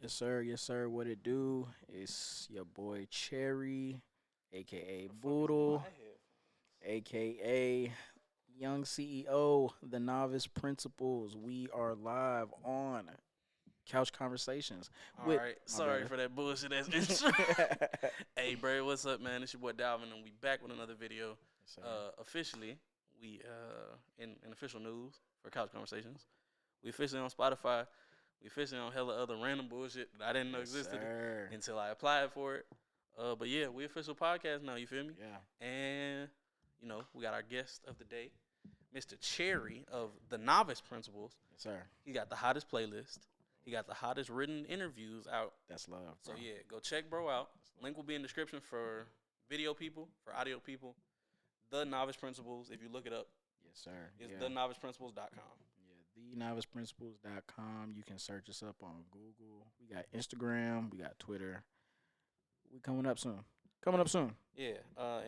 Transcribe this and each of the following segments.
Yes, sir. Yes, sir. What it do? It's your boy Cherry, aka The fuck is in my Boodle, head? aka Young CEO, the Novice Principles. We are live on Couch Conversations All with right, my sorry brother. for that bullshit ass intro. Hey, Bray, what's up, man? It's your boy Dalvin, and we back with another video. Yes, sir. Officially, we in official news for Couch Conversations. We officially on Spotify. We officially on hella other random bullshit that I didn't know Yes, existed sir. until I applied for it. But yeah, we official podcast now. You feel me? Yeah. And we got our guest of the day, Mr. Cherry of the Novice Principles. Yes, sir. He got the hottest playlist. He got the hottest written interviews out. That's love, So bro. yeah, go check bro out. That's love. Link will be in the description for video people, for audio people. The Novice Principles, if you look it up, Yes, sir. is Yeah. thenoviceprinciples.com. Yeah, thenoviceprinciples.com. You can search us up on Google. We got Instagram. We got Twitter. We coming up soon. Coming up soon. Yeah,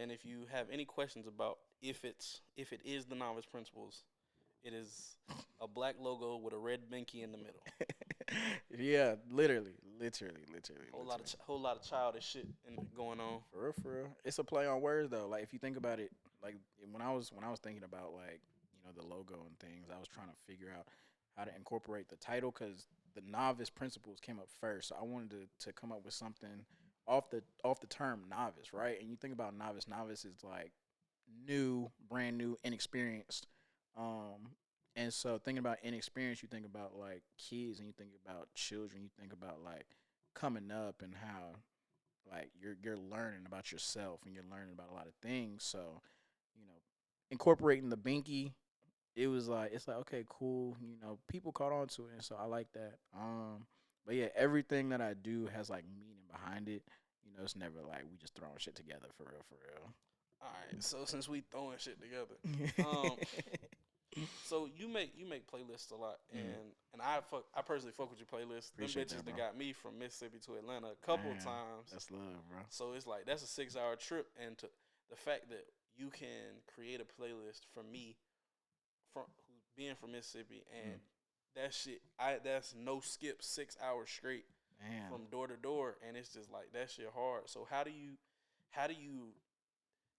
and if you have any questions about if it is the Novice Principles, it is a black logo with a red binky in the middle. Yeah, literally. Whole lot of childish shit going on. For real. It's a play on words though. Like if you think about it, like when I was thinking about like the logo and things, I was trying to figure out how to incorporate the title because the novice principles came up first. So I wanted to come up with something off the term novice, right? And you think about novice. Novice is like new, brand new, inexperienced. Um, and so thinking about inexperience, you think about like kids, and you think about children. You think about like coming up and how like you're learning about yourself and you're learning about a lot of things. So you know, incorporating the binky, it was like it's like okay, cool. People caught on to it, and so I like that. But yeah, everything that I do has like meaning behind it. It's never like we just throwing shit together for real, All right, so since we throwing shit together, for um, real. so you make playlists a lot, Mm, and I personally fuck with your playlists. Them appreciate bitches that, bro. that got me from Mississippi to Atlanta a couple of Man, times. that's love, bro. So it's like that's a 6 hour trip, and to the fact that you can create a playlist for me from who being from Mississippi Mm, and that shit that's no skip 6 hours straight man. from door to door, and it's just like that shit hard. So how do you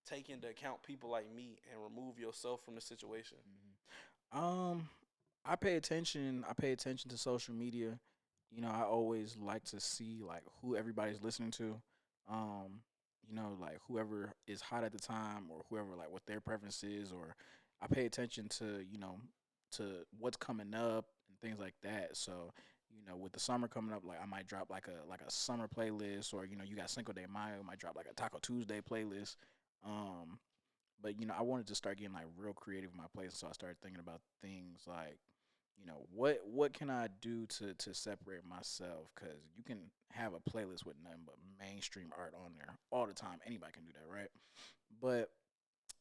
take into account people like me and remove yourself from the situation? Um, I pay attention. I pay attention to social media. I always like to see like who everybody's listening to. Um, like whoever is hot at the time or whoever like what their preference is, or I pay attention to what's coming up and things like that. So, with the summer coming up, like I might drop like a summer playlist, or you got Cinco de Mayo, might drop like a Taco Tuesday playlist. Um, but I wanted to start getting like real creative in my place, so I started thinking about things like, what can I do to separate myself? Because you can have a playlist with nothing but mainstream art on there all the time. Anybody can do that, right? But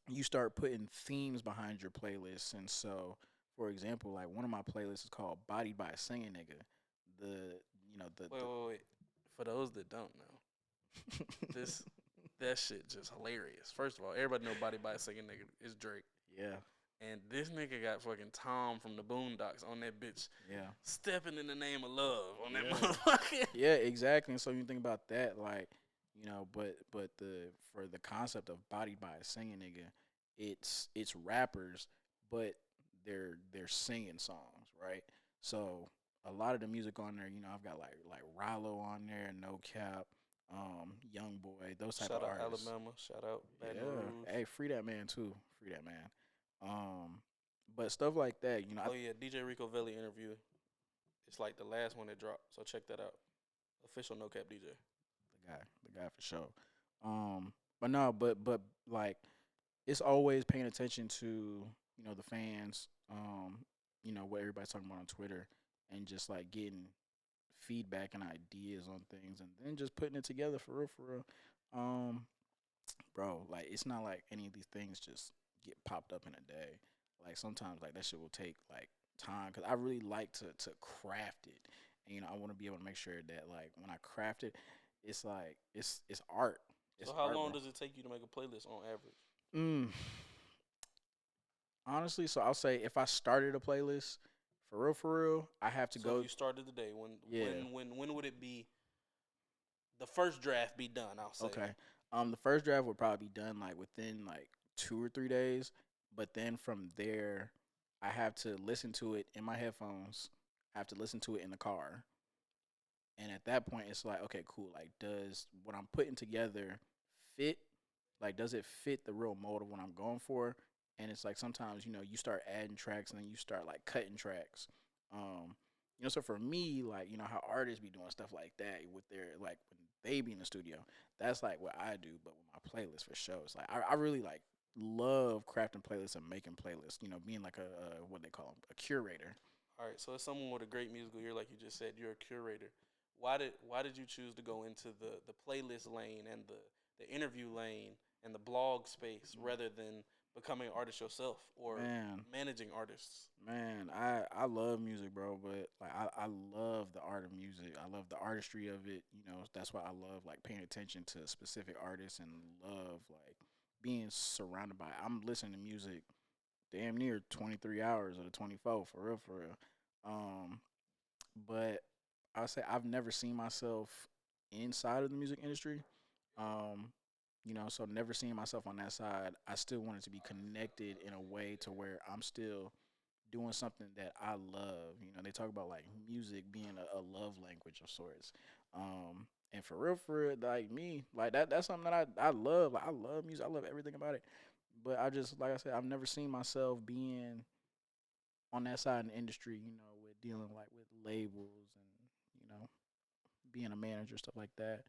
you start putting themes behind your playlist, and so, for example, like one of my playlists is called "Bodied by a Singing Nigga." The you know Wait, wait, wait. For those that don't know, the this that shit just hilarious. First of all, everybody know Body by a Second Nigga is Drake. yeah, And this nigga got fucking Tom from the Boondocks on that bitch yeah. stepping in the name of love on that Yeah. motherfucker. Yeah, exactly. And so you think about that, like, but the for the concept of bodied by a singing nigga, it's rappers, but they're singing songs, right? So a lot of the music on there, I've got like Rallo on there, No Cap, Young Boy, those type of Shout out artists. Alabama. Shout out Baton Yeah. Rouge. Hey, free that man too. Free that man. Um, but stuff like that, Oh yeah, DJ Rico Valley interview. It's like the last one that dropped. So check that out. Official No Cap DJ. the guy for sure. But no, but like it's always paying attention to the fans, what everybody's talking about on Twitter, and just like getting feedback and ideas on things, and then just putting it together for real, for real. Um, bro, like it's not like any of these things just get popped up in a day. Like sometimes like that shit will take like time because I really like to craft it, and I want to be able to make sure that like when I craft it, it's like it's art. It's So how art, long bro. does it take you to make a playlist on average? Mm, honestly, so I'll say if I started a playlist For real, I have to So if go. you started today, Yeah. when would it be the first draft be done? I'll say. Okay. The first draft would probably be done like within like 2 or 3 days, but then from there, I have to listen to it in my headphones. I have to listen to it in the car, and at that point, it's like, okay, cool. Like, does what I'm putting together fit? Like, does it fit the real mold of what I'm going for? And it's like sometimes you start adding tracks and then you start like cutting tracks. Um, so for me, like how artists be doing stuff like that with their like when they be in the studio. That's like what I do, but with my playlist for shows. Like I really like love crafting playlists and making playlists. Being like a what they call them, a curator. All right. So as someone with a great musical ear, like you just said, you're a curator. Why did you choose to go into the playlist lane and the interview lane and the blog space rather than becoming an artist yourself or Man, managing artists? man, I love music, bro. But like I love the art of music. I love the artistry of it. That's why I love like paying attention to specific artists and love like being surrounded by. I'm listening to music damn near 23 hours of the 24 for real, for real. Um, but I say I've never seen myself inside of the music industry. Um, so never seeing myself on that side. I still wanted to be connected in a way to where I'm still doing something that I love. They talk about like music being a love language of sorts. And for real, like me, like that's something that I love. Like, I love music. I love everything about it. But I just like I said, I've never seen myself being on that side of the industry. With dealing like with labels and being a manager stuff like that.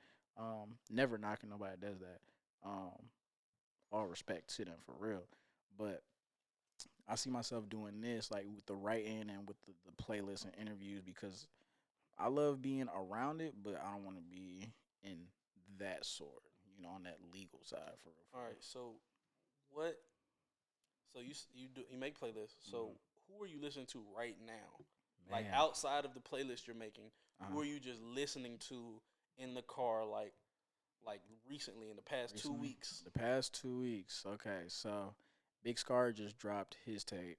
Never knocking nobody that does that. Um, all respect to them for real. But I see myself doing this like with the writing and with the playlists and interviews because I love being around it, but I don't want to be in that sort, on that legal side for real, for All right. So what? So you make playlists. real. So who are you listening to right now? Like Man, outside of the playlist you're making, who uh, are you just listening to in the car? Like recently in the past two recently, weeks. the past 2 weeks. Okay, so Big Scar just dropped his tape.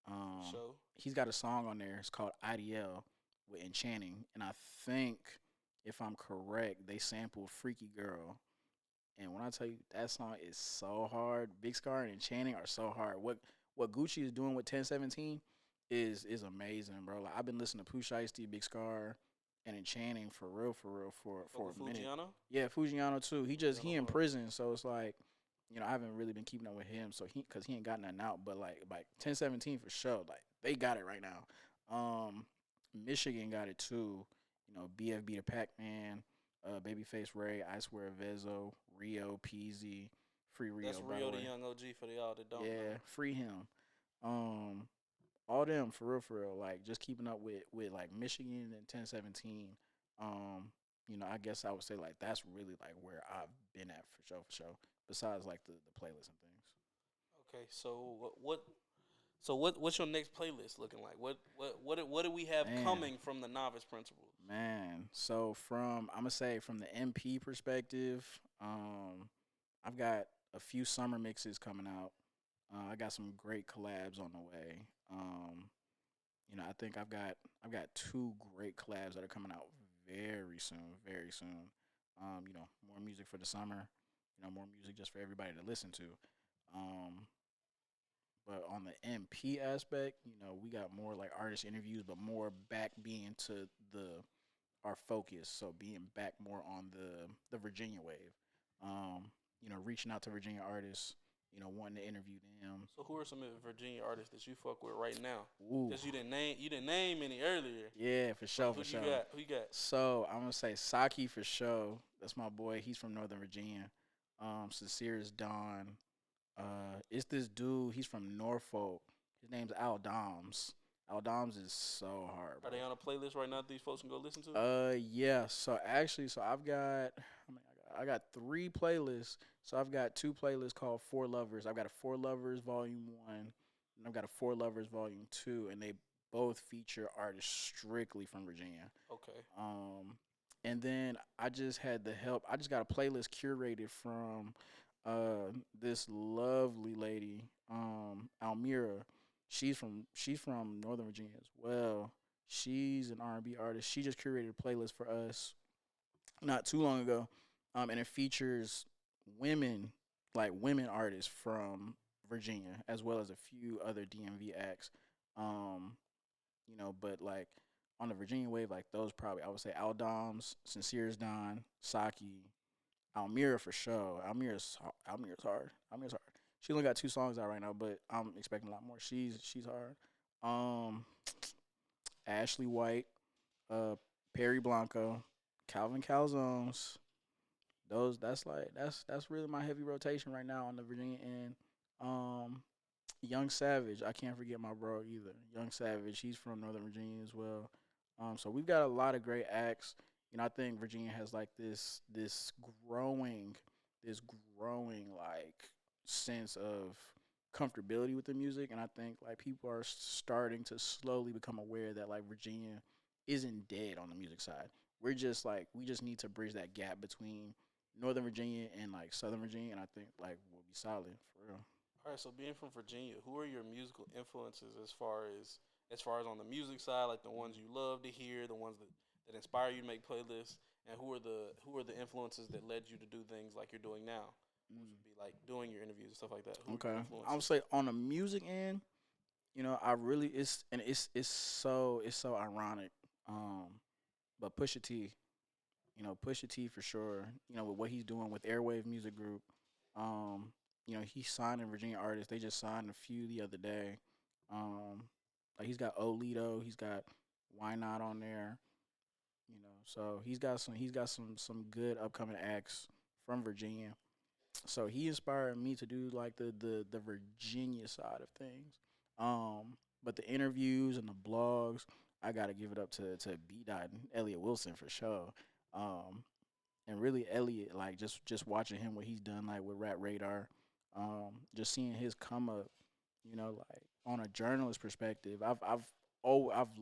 For Um, sure. he's got a song on there. It's called IDL with Enchanting, and I think if I'm correct, they sampled Freaky Girl. And when I tell you that song is so hard, Big Scar and Enchanting are so hard. What Gucci is doing with 1017 is amazing, bro. Like I've been listening to Pooh Shiesty, Big Scar, and Enchanting for real, Fuck for with a minute. Fujiano. Yeah, Fujiano too. Fujiano He in hard. prison, so it's like I haven't really been keeping up with him. So because he ain't got nothing out, but like 1017 for sure. Like they got it right now. Michigan got it too. BFB the Pac Man, Babyface Ray, I Swear Vezo, Rio, Peasy, Free That's Rio, by the Rio the way. Young OG for y'all that don't Yeah, know. free him. Um, all them for real, for real. Like just keeping up with like Michigan and 1017. Um, I guess I would say like that's really like where I've been at for sure, for sure. Besides like the playlist and things. Okay, so what's your next playlist looking like? What do we have Man, coming from the Novice Principles? man. So from I'm gonna say from the MP perspective, I've got a few summer mixes coming out. I got some great collabs on the way. I think I've got two great collabs that are coming out very soon, very soon. More music for the summer. More music just for everybody to listen to. Um, but on the MP aspect, we got more like artist interviews, but more back being to the our focus. So being back more on the Virginia wave. Reaching out to Virginia artists. Wanting to interview them. So who are some of the Virginia artists that you fuck with right now? Ooh, Because you didn't name any earlier, yeah, for but sure, who for you sure. got? Who you got? So I'm gonna say Saki for sure. That's my boy. He's from Northern Virginia. Sincere is Don. It's this dude. He's from Norfolk. His name's Al Doms. Al Doms is so hard, Are bro. they on a playlist right now that these folks can go listen to? Yeah. So actually, so I've got. I got 3 playlists. So I've got 2 playlists called Four Lovers. I've got a Four Lovers Volume 1, and I've got a Four Lovers Volume 2, and they both feature artists strictly from Virginia. Okay. Um, and then I just had the help. I just got a playlist curated from this lovely lady, Almira. She's from Northern Virginia as well. She's an R&B artist. She just curated a playlist for us not too long ago, and it features women, like women artists from Virginia, as well as a few other DMV acts. Um, but like on the Virginia wave, like those probably I would say Aldom's, Sincere's Don, Saki, Almira for sure. Almira's hard. Almira's hard. She only got two songs out right now, but I'm expecting a lot more. She's hard. Um, Ashley White, uh, Perry Blanco, Calvin Calzones. Those that's really my heavy rotation right now on the Virginia end. Um, Young Savage, I can't forget my bro either. Young Savage, he's from Northern Virginia as well. So we've got a lot of great acts. I think Virginia has like growing, this growing like sense of comfortability with the music, and I think like people are starting to slowly become aware that like Virginia isn't dead on the music side. We're just like we just need to bridge that gap between Northern Virginia and like Southern Virginia, and I think like we'll be solid for real. All right, so being from Virginia, who are your musical influences as far as on the music side, like the ones you love to hear, the ones that inspire you to make playlists, and who are the influences that led you to do things like you're doing now, which would be like doing your interviews and stuff like that. Who are Okay, your I would influences? say on the music end, I really it's so ironic. But Pusha T, Pusha T for sure. With what he's doing with Airwave Music Group, he's signing Virginia artists. They just signed a few the other day. Um, like he's got Olito, he's got Why Not on there. So he's got some good upcoming acts from Virginia. So he inspired me to do like the Virginia side of things. But the interviews and the blogs, I gotta give it up to B Dot and Elliot Wilson for sure. Um, and really Elliot, like just watching him what he's done like with Rat Radar, just seeing his come up, like on a journalist perspective. I've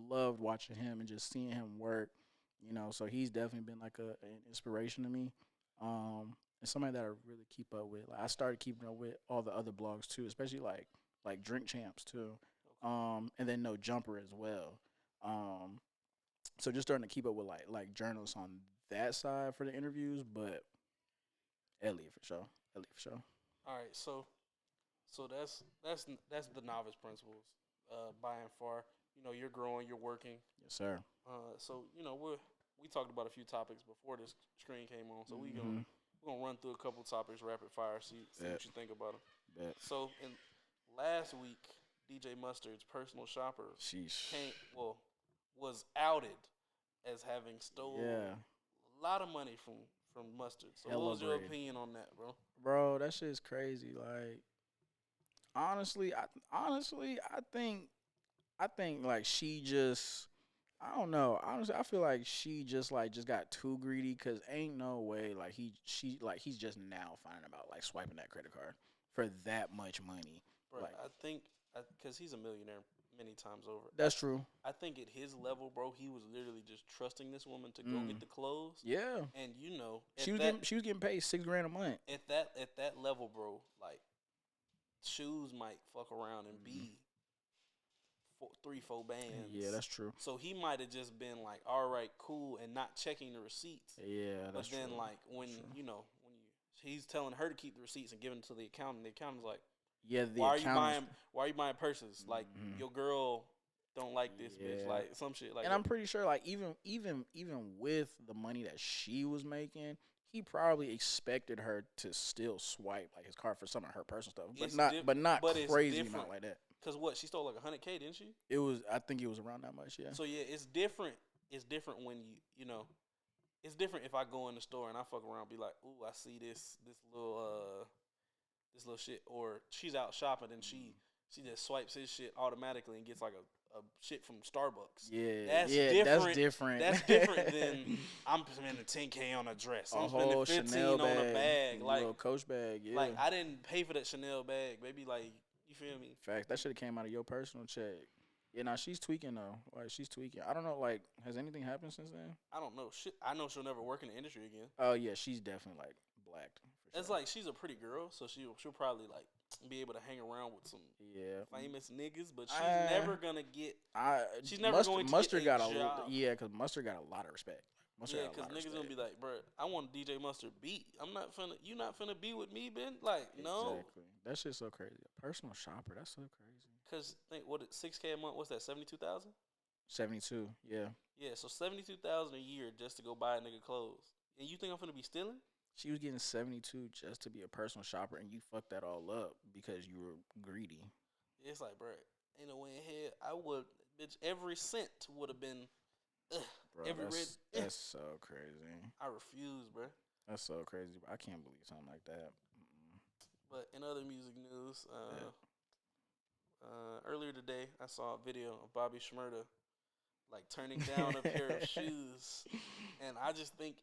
loved watching him and just seeing him work. So he's definitely been like an inspiration to me. And somebody that I really keep up with. Like I started keeping up with all the other blogs too, especially like Drink Champs too. Okay. And then No Jumper as well. Um, so just starting to keep up with like journalists on that side for the interviews, but Elliot for sure. Elliot for sure. All right, so that's the novice principles, by and far. You're growing, you're working. Yes, sir. So we talked about a few topics before this screen came on. So Mm-hmm. we're gonna run through a couple topics rapid fire. See Bet. what you think about them. Bet. So in last week, DJ Mustard's personal shopper Sheesh. came was outed as having stole Yeah. a lot of money from Mustard. So what Hella was your bread. opinion on that, bro? Bro, that shit is crazy. Like honestly, I think like she just I don't know. Honestly, I feel like she just got too greedy because ain't no way like he's just now finding about like swiping that credit card for that much money. Bro, Like I think because he's a millionaire many times over. that's true. I think at his level, bro, he was literally just trusting this woman to go Mm. get the clothes. Yeah, And she at was that getting paid $6,000 a month. at that level, bro, like shoes might fuck around and Mhm. be 3-4 bands. Yeah, that's true. So he might have just been like, all right, cool, and not checking the receipts. Yeah, But that's then true. like when That's true. he's telling her to keep the receipts and giving them to the accountant. The accountant's like, Yeah, the why are you accountants. buying why are you buying purses? Like Mhm. your girl don't like this bitch. Yeah. Like some shit like And that. I'm pretty sure, like even with the money that she was making, he probably expected her to still swipe like his card for some of her personal stuff, but It's not di- but not but it's crazy different. amount like that. Cause what she stole like 100K, didn't she? I think it was around that much. Yeah. So yeah, it's different. It's different when it's different if I go in the store and I fuck around, and be like, ooh, I see this little shit, or she's out shopping and she just swipes his shit automatically and gets like a shit from Starbucks. Yeah, That's yeah, different. that's different. That's different than I'm spending 10K on a dress. A I'm spending whole 15 Chanel on a bag, bag. a Like little Coach bag. Yeah. like I didn't pay for that Chanel bag, baby. Like you feel me? Fact, that should have came out of your personal check. Yeah, nah, she's tweaking though. Like she's tweaking. I don't know. Like, has anything happened since then? I don't know. Shit, I know she'll never work in the industry again. Oh yeah, she's definitely like blacked It's like she's a pretty girl, so she'll probably like be able to hang around with some famous niggas, but she's never gonna get. She's never going to Mustard get a got job. because Mustard got a lot of respect. Mustard Yeah, got a because lot of niggas respect. gonna be like, bro, I want DJ Mustard beat. You not finna be with me, Ben. Like, no. Exactly. That shit's so crazy. A personal shopper. That's so crazy. Cause think what 6K a month? What's that? 72,000. 72. Yeah. Yeah, so 72,000 a year just to go buy a nigga clothes. And you think I'm finna be stealing? She was getting 72 just to be a personal shopper, and you fucked that all up because you were greedy. It's like, bro, ain't no way in hell I would, bitch. Every cent would have been, Bro, every that's so crazy. I refuse, bro. That's so crazy. I can't believe something like that. Mm-mm. But in other music news, earlier today I saw a video of Bobby Shmurda like turning down a pair of shoes, and I just think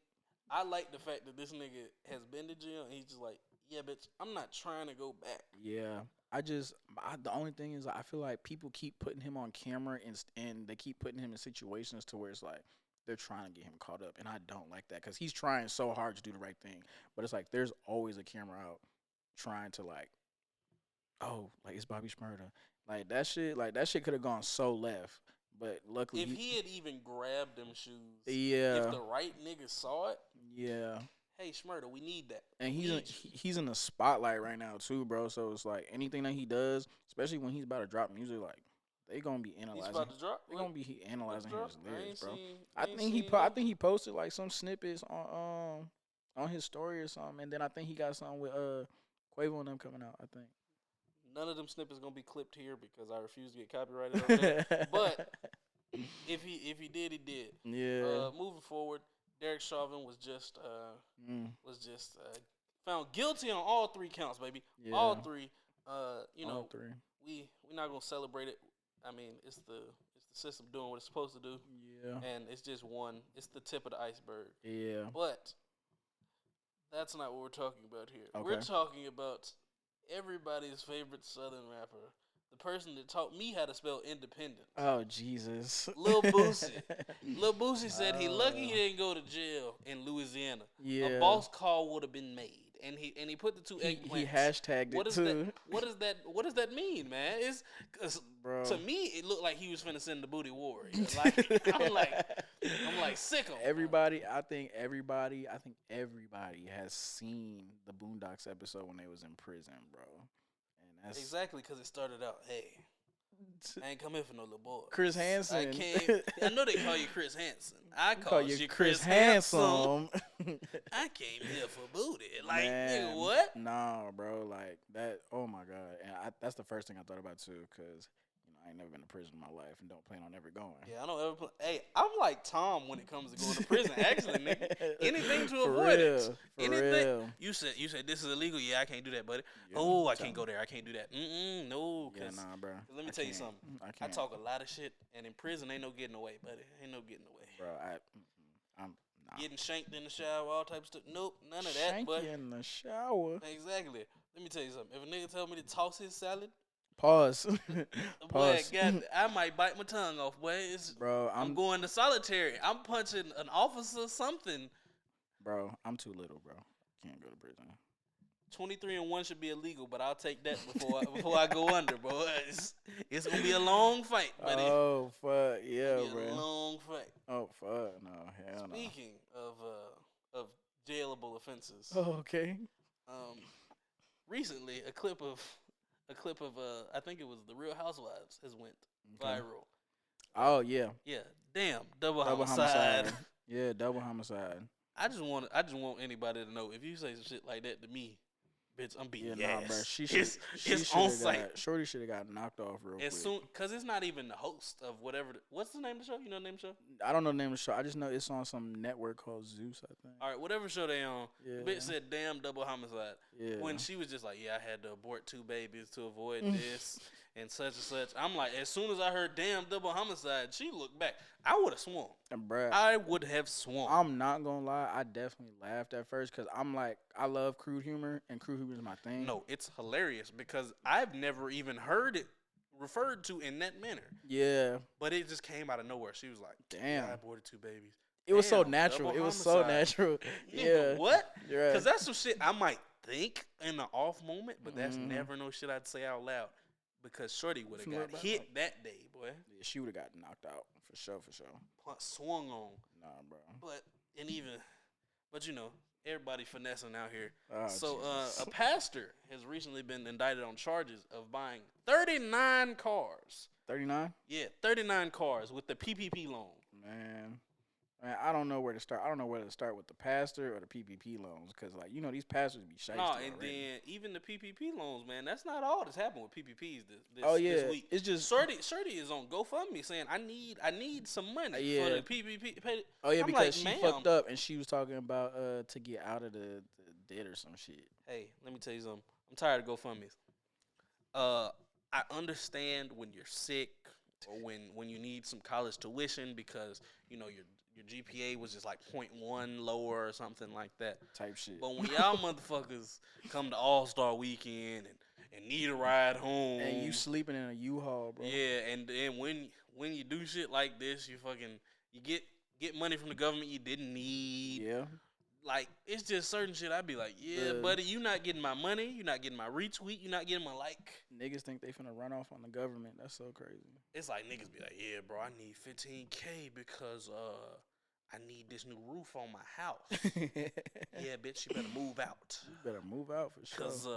I like the fact that this nigga has been to jail and he's just like, yeah, bitch, I'm not trying to go back. Yeah, the only thing is I feel like people keep putting him on camera and they keep putting him in situations to where it's like they're trying to get him caught up, and I don't like that because he's trying so hard to do the right thing, but it's like there's always a camera out trying to like, oh, like it's Bobby Shmurda, like that shit could have gone so left, but luckily if he had even grabbed them shoes, yeah, if the right nigga saw it, yeah. Hey Shmurda, we need that. And he's in the spotlight right now too, bro. So it's like anything that he does, especially when he's about to drop music, like they gonna be analyzing. He's about to drop. They gonna be analyzing his lyrics, bro. I think he posted like some snippets on his story or something, and then I think he got something with Quavo and them coming out. I think none of them snippets gonna be clipped here because I refuse to get copyrighted on that. But if he did, he did. Yeah. Moving forward. Derek Chauvin was just found guilty on all 3 counts, baby. Yeah. All 3. All 3. We're not gonna celebrate it. I mean, it's the system doing what it's supposed to do. Yeah. And it's just one. It's the tip of the iceberg. Yeah. But that's not what we're talking about here. Okay. We're talking about everybody's favorite Southern rapper. The person that taught me how to spell independent. Oh, Jesus. Lil Boosie. Lil Boosie said he lucky he didn't go to jail in Louisiana. Yeah. A boss call would have been made. And he put the 2 eggplants. He hashtagged it too. What does that mean, man? It's bro. To me it looked like he was finna send the booty warrior. Like I'm like sick of everybody. I think everybody has seen the Boondocks episode when they was in prison, bro. That's exactly because it started out, hey, I ain't come here for no little boy. Chris Hansen. I know they call you Chris Hansen. I call you Chris Handsome. I came here for booty. Like, man, nigga, what? Nah, bro. Like, that, oh my God. And that's the first thing I thought about, too, because I ain't never been to prison in my life and don't plan on ever going. Yeah, I don't ever. Hey, I'm like Tom when it comes to going to prison. Actually, nigga, anything to for avoid real, it. For anything. real. You said this is illegal. Yeah, I can't do that, buddy. Yeah, oh, I can't go there. I can't do that. No. Yeah, nah, bro. Let me tell you something. I talk a lot of shit, and in prison ain't no getting away, buddy. Ain't no getting away. Bro, I'm nah. Getting shanked in the shower, all types of stuff. Nope, none of that. Shank But you in the shower. Exactly. Let me tell you something. If a nigga tell me to toss his salad. Pause. Boy, God, I might bite my tongue off, boy. Bro, I'm going to solitary. I'm punching an officer, something. Bro, I'm too little, bro. Can't go to prison. 23 and 1 should be illegal, but I'll take that before I go under, bro. It's gonna be a long fight, buddy. Oh fuck, yeah, bro. A long fight. Oh fuck, no, hell no. Speaking of jailable offenses. Oh, okay. Recently a clip of I think it was the Real Housewives has went viral. Oh yeah. Yeah. Damn. Double homicide. Yeah, double homicide. I just want anybody to know if you say some shit like that to me, bitch, I'm beating your ass. Bro. It's on site. Shorty should have got knocked off real quick. Because it's not even the host of whatever. What's the name of the show? You know the name of the show? I don't know the name of the show. I just know it's on some network called Zeus, I think. All right, whatever show they on. Yeah. The bitch said, damn, double homicide. Yeah. When she was just like, yeah, I had to abort 2 babies to avoid this and such and such. I'm like, as soon as I heard damn double homicide, she looked back. I would have sworn. Bruh, I would have sworn. I'm not going to lie. I definitely laughed at first because I'm like, I love crude humor, and crude humor is my thing. No, it's hilarious because I've never even heard it referred to in that manner. Yeah. But it just came out of nowhere. She was like, damn. I aborted 2 babies. It was so natural. It was so natural. Yeah. What? You're right. Because that's some shit I might think in the off moment, but that's Mhm. never no shit I'd say out loud because Shorty would have From got back, hit like, that day, boy. yeah, she would have got knocked out for sure, for sure. Swung on. Nah, bro. But and even, but you know, everybody finessing out here. Oh, So Jesus. a pastor has recently been indicted on charges of buying 39 cars. 39. Yeah, 39 cars with the PPP loan. Man, man, I don't know where to start. I don't know whether to start with the pastor or the PPP loans, because like these pastors be shiesty No, and already. then even the PPP loans, man, that's not all that's happened with PPPs Oh this yeah, week. it's just Shorty is on GoFundMe saying I need some money yeah. for the PPP. Oh yeah, I'm because like, she ma'am, fucked up and she was talking about to get out of the debt or some shit. hey, let me tell you something. I'm tired of GoFundMe's. I understand when you're sick or when you need some college tuition because your GPA was just like .1 lower or something like that. Type shit. But when y'all motherfuckers come to All-Star Weekend and need a ride home, And you sleeping in a U-Haul, bro. yeah, and then when you do shit like this, you get money from the government you didn't need. Yeah. Like, it's just certain shit I'd be like, yeah, buddy, you not getting my money, you not getting my retweet, you not getting my like. Niggas think they finna run off on the government. That's so crazy. It's like niggas be like, yeah, bro, I need $15K because I need this new roof on my house. Yeah, bitch, you better move out. You better move out for sure. Cause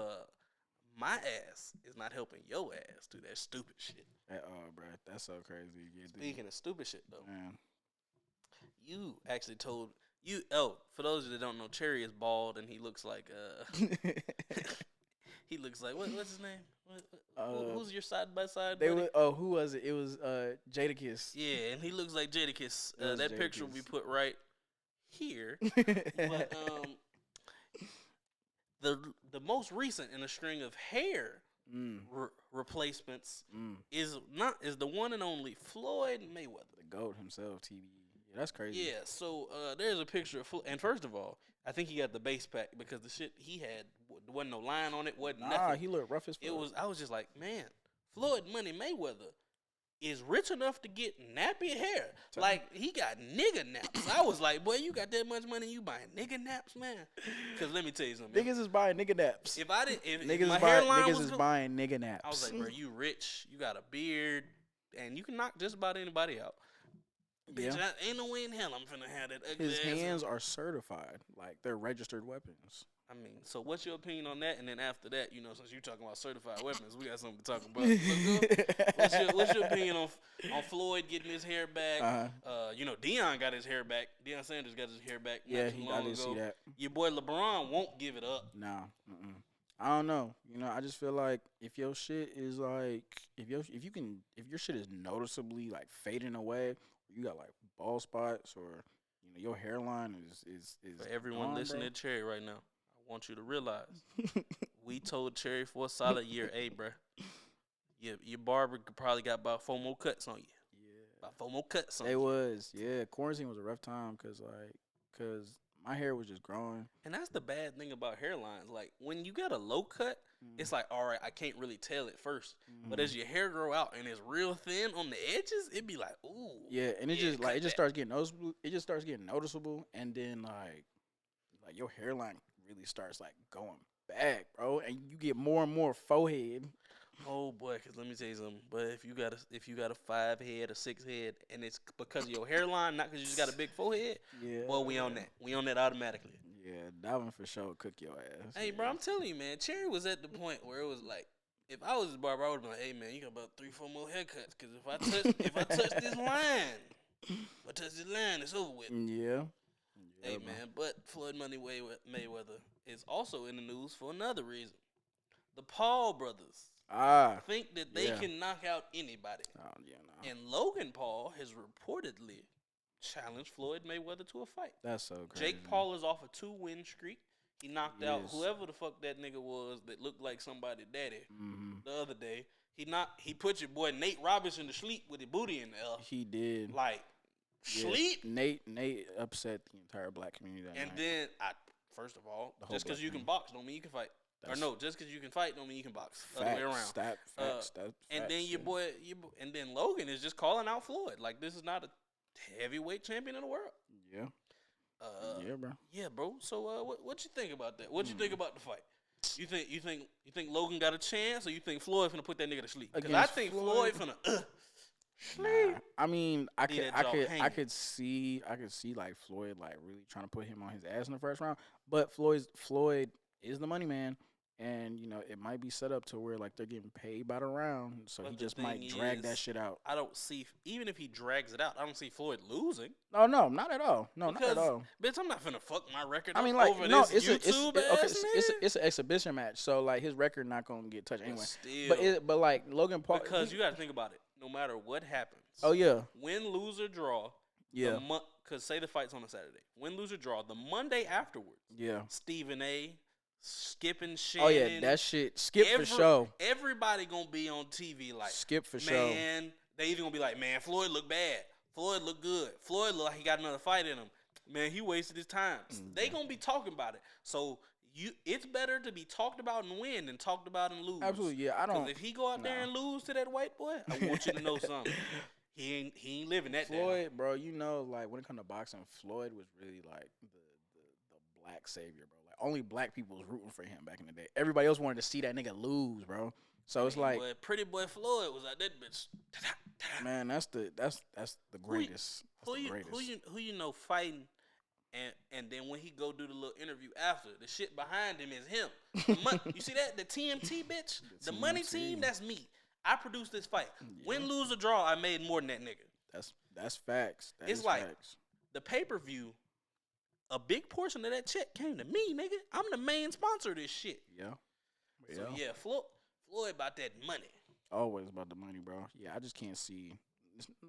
my ass is not helping your ass do that stupid shit. At all, bro. That's so crazy. Yeah, Speaking of stupid shit though, man. you actually told you. Oh, for those of you that don't know, Cherry is bald and he looks like he looks like what's his name? Who's your side by side? Who was it? It was Jadakiss. Yeah, and he looks like Jadakiss. That picture will be Jadakiss. put right here. But the most recent in a string of hair replacements is the one and only Floyd Mayweather, the GOAT himself. TB. Yeah, that's crazy. Yeah, so there's a picture of Floyd, and first of all, I think he got the base pack because the shit he had wasn't no line on it, wasn't nothing. He looked rough as fuck. I was just like, man, Floyd Money Mayweather is rich enough to get nappy hair. Like, he got nigga naps. I was like, boy, you got that much money, you buying nigga naps, man? Because let me tell you something. Niggas is buying nigga naps. If I didn't, if niggas my is hairline niggas was is buying nigga naps. I was like, bro, you rich, you got a beard, and you can knock just about anybody out. Yeah. Bitch, ain't no way in hell I'm finna have that ugly His ass. hands are certified. Like, they're registered weapons. I mean, so what's your opinion on that? And then after that, since you're talking about certified weapons, we got something to talk about. What's your opinion on Floyd getting his hair back? Deion got his hair back. Deion Sanders got his hair back. Yeah, I didn't see that. Your boy LeBron won't give it up. Nah. I don't know. I just feel like if your shit is like if your shit is noticeably like fading away, you got like bald spots or your hairline is For everyone gone, listening bro. to Cherry right now, I want you to realize we told Cherry for a solid year, hey, bro, your barber probably got about 4 more cuts on you. Yeah, About 4 more cuts on it you. was. Yeah, quarantine was a rough time because my hair was just growing. And that's the bad thing about hairlines. Like, when you got a low cut, it's like, all right, I can't really tell at first. But as your hair grow out and it's real thin on the edges, it'd be like, ooh. Yeah, and it just starts getting noticeable. It just starts getting noticeable, and then like your hairline really starts like going back, bro, and you get more and more forehead. Oh boy, cause let me tell you something. But if you got a 5 head or 6 head, and it's because of your hairline, not because you just got a big forehead, Yeah, well, we on that. We on that automatically. Yeah, that one for sure cook your ass. Hey, bro, I'm telling you, man, Cherry was at the point where it was like, if I was his barber, I would be like, hey, man, you got about 3-4 more haircuts, cause if I touch this line, it's over with. Yeah. Hey, man, but Floyd Money Mayweather is also in the news for another reason. The Paul brothers think that they can knock out anybody. Oh, yeah, no. And Logan Paul has reportedly challenged Floyd Mayweather to a fight. That's so crazy. Jake Paul is off a 2-win streak. He knocked out whoever the fuck that nigga was that looked like somebody daddy the other day. He put your boy Nate Robinson to sleep with his booty in the air. He did. Like, sleep? Nate upset the entire black community that And night. then, first of all, just because you can box don't mean you can fight. Just because you can fight don't mean you can box. Other way around. Facts, and then and then Logan is just calling out Floyd. Like, this is not a heavyweight champion in the world. Yeah. Yeah, bro. Yeah, bro. So, what you think about that? What you think about the fight? You think Logan got a chance, or you think Floyd finna put that nigga to sleep? Because I Against think Floyd. Floyd finna Nah, sleep. I mean, Leave that jaw hanging. I could see like Floyd like really trying to put him on his ass in the first round. But Floyd is the money man, and you know it might be set up to where like they're getting paid by the round, so he But the just thing might drag that is, shit out. I don't see even if he drags it out, I don't see Floyd losing. No, no, not at all. No, not at Because, all. bitch, I'm not finna fuck my record I up mean, like, over no, this YouTube okay, ass nigga. it's an exhibition match, so like his record not gonna get touched But anyway. still, But like Logan Paul, because you got to think about it. No matter what happens, oh yeah, win, lose, or draw, yeah, because say the fight's on a Saturday, win, lose, or draw, the Monday afterwards, yeah. Stephen A, Skip and Oh Shannon, yeah, that shit. Skip for show. everybody gonna be on TV like, Skip for show. man, they either gonna be like, man, Floyd look bad, Floyd look good, Floyd look like he got another fight in him, man, he wasted his time. They gonna be talking about it. So it's better to be talked about and win than talked about and lose. Absolutely, yeah. I don't. Because if he go out there and lose to that white boy, I want you to know something. He ain't living that down. Floyd, bro, you know, like when it comes to boxing, Floyd was really like the black savior, bro. Like only black people was rooting for him back in the day. Everybody else wanted to see that nigga lose, bro. So it's like, Pretty boy Floyd was out that bitch. man, that's the greatest. Who you know fighting, and then when he go do the little interview after, the shit behind him is him. You see that? The TMT bitch, the money team, that's me. I produced this fight. Yeah. Win, lose, or draw, I made more than that nigga. That's facts. It's like facts. The pay-per-view, a big portion of that check came to me, nigga. I'm the main sponsor of this shit. Yeah. So yeah, Floyd about that money. Always about the money, bro. Yeah, I just can't see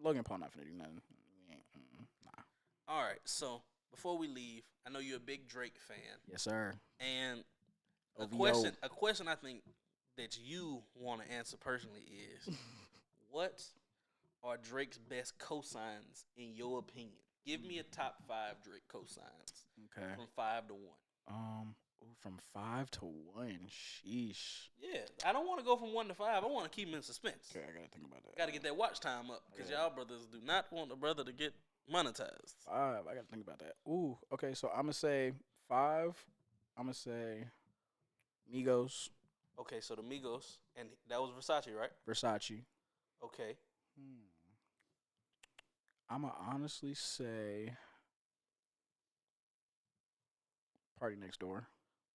Logan Paul not finna do nothing. Nah. All right, so before we leave, I know you're a big Drake fan. Yes, sir. And a question I think that you want to answer personally is, what are Drake's best cosigns in your opinion? Give me a top 5 Drake cosigns. Okay. From 5 to 1. From 5 to 1. Sheesh. Yeah, I don't want to go from 1 to 5. I want to keep him in suspense. Okay, I gotta think about that. Got to get that watch time up because y'all brothers do not want the brother to get monetized. 5. I gotta think about that. Ooh. Okay, so I'm gonna say 5. I'm gonna say Migos. Okay, so the Migos, and that was Versace, right? Versace. Okay. I'm going to honestly say Party Next Door.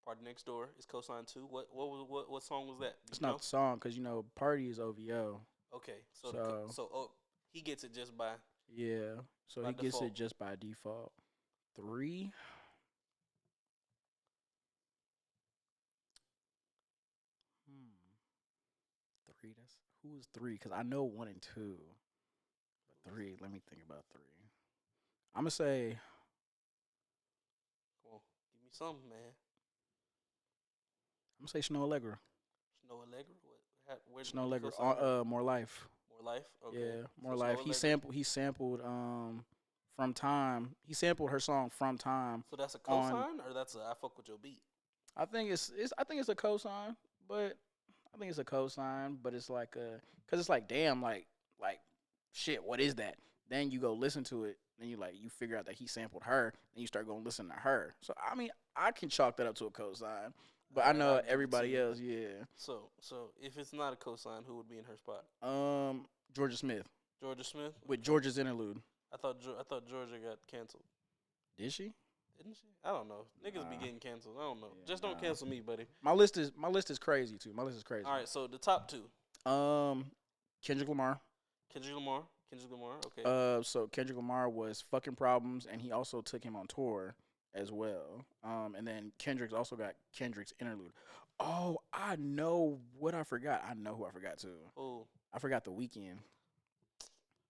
Party Next Door is cosign 2. What song was that? It's not the song because, you know, Party is OVO. Okay, so he gets it just by... Yeah, so he gets it just by default. 3... Who is 3? Because I know 1 and 2. But 3, let me think about 3. I'm going to say... Come on, give me something, man. I'm going to say Snow Allegra. Snow Allegra? Where Snow Allegra. More Life. More Life? Okay. Yeah, More Life. He sampled From Time. He sampled her song From Time. So that's a cosign or that's a I fuck with your beat? I think it's a cosign, but... it's like because it's like, damn, like shit, what is that? Then you go listen to it, then you figure out that he sampled her, and you start going listen to her. So I mean, I can chalk that up to a cosign, but I know everybody else, yeah. So if it's not a cosign, who would be in her spot? Georgia Smith. Georgia Smith with Georgia's interlude. I thought Georgia got canceled. Did she? Didn't she? I don't know. Niggas be getting canceled. I don't know. Yeah, just don't cancel me, buddy. My list is crazy too. My list is crazy. All right, so the top 2. Kendrick Lamar. Kendrick Lamar. Okay. So Kendrick Lamar was Fucking Problems, and he also took him on tour as well. And then Kendrick's also got Kendrick's interlude. Oh, I know what I forgot. I know who I forgot too. Oh. I forgot The Weeknd.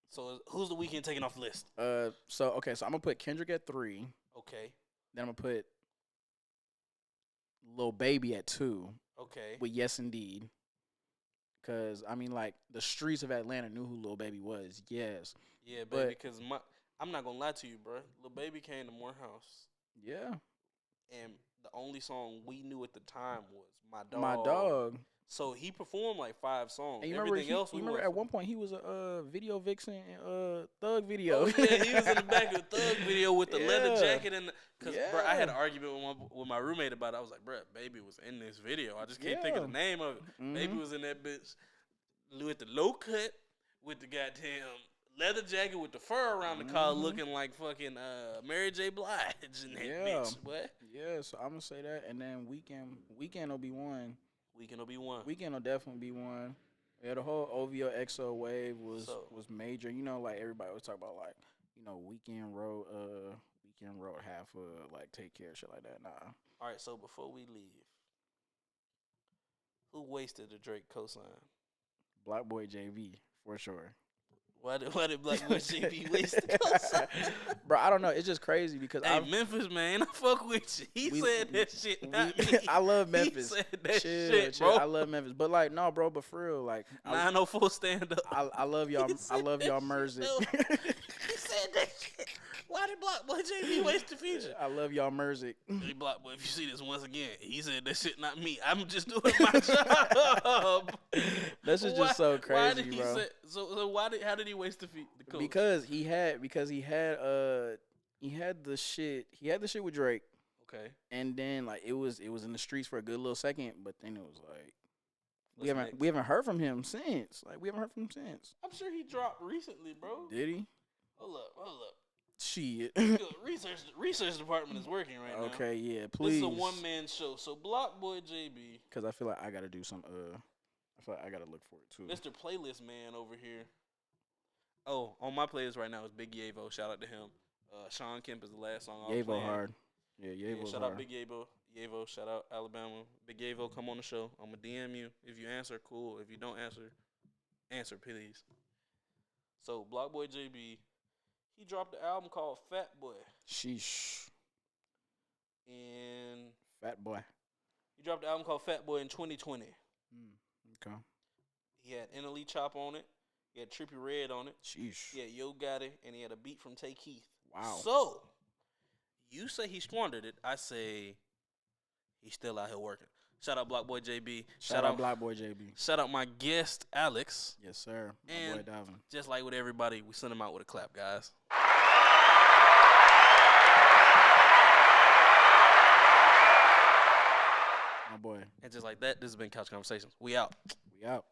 So who's The Weeknd taking off the list? So I'm gonna put Kendrick at 3. Okay. Then I'm gonna put Lil Baby at 2. Okay. With Yes Indeed. Cause I mean, like, the streets of Atlanta knew who Lil Baby was. Yes. Yeah, baby. Because I'm not gonna lie to you, bro. Lil Baby came to Morehouse. Yeah. And the only song we knew at the time was My Dog. My Dog. So he performed like 5 songs. And everything else, you remember at one point he was a video vixen in Thug video. Oh, yeah, he was in the back of the Thug video with the leather jacket in because bro, I had an Yeah. argument with my roommate about it. I was like, bro, Baby was in this video. I just can't think of Yeah. the name of it. Baby Mhm. was in that bitch with the low cut, with the goddamn leather jacket with the fur around the collar, Mhm. looking like fucking Mary J. Blige in that Yeah. bitch. What? Yeah. So I'm gonna say that, and then weekend will be one. Weekend will be one. Weekend will definitely be one. Yeah, the whole OVO XO wave So, was major. You know, like everybody was talking about, like, weekend road half like take care shit like that. Nah, all right. So before we leave, who wasted the Drake cosign? Black Boy JV for sure. Why did Black Boy JB waste the cosign? Bro, I don't know. It's just crazy because Hey, Memphis, man, I fuck with you. He we, said that shit, not me. I love He Memphis. said that Chill, shit, chill. bro. I love Memphis, but like, no, bro. But for real, like, 904 stand up. I love y'all. He I said love that y'all shit, Merzik. though. He said that shit. Why did Block Boy JB waste the feature? I love y'all Merzik. Hey, Block Boy, if you see this once again, he said that shit, not me. I'm just doing my job. This is just so crazy, why did he bro. say, so how did he waste the coach? Because he had the shit with Drake, Okay. and then like it was in the streets for a good little second, but then it was like What's we haven't heard from him since. I'm sure he dropped recently, bro. Did he? Hold up. Shit. Good. Research department is working right now. Okay, yeah, This is please. a one-man show. So Block Boy JB, Because I feel like I gotta do some. I feel like I gotta look for it too. Mr. Playlist Man over here. Oh, on my playlist right now is Big Yavo. Shout out to him. Sean Kemp is the last song I was Yavo playing. hard. Yeah, Yavo's shout hard. out Big Yavo. Yavo, shout out Alabama. Big Yavo, come on the show. I'm going to DM you. If you answer, cool. If you don't answer, please. So, Block Boy JB, he dropped an album called Fat Boy. Sheesh. And Fat boy. he dropped an album called Fat Boy in 2020. Okay. He had NLE Chop on it. He had Trippie Redd on it. Sheesh. He had Yo Gotti. And he had a beat from Tay Keith. Wow. So, you say he squandered it. I say he's still out here working. Shout out Block Boy JB. Shout out Black Boy JB. Shout out my guest, Alex. Yes, sir. My And boy Davin. just like with everybody, we send him out with a clap, guys. My boy. And just like that, this has been Couch Conversations. We out. We out.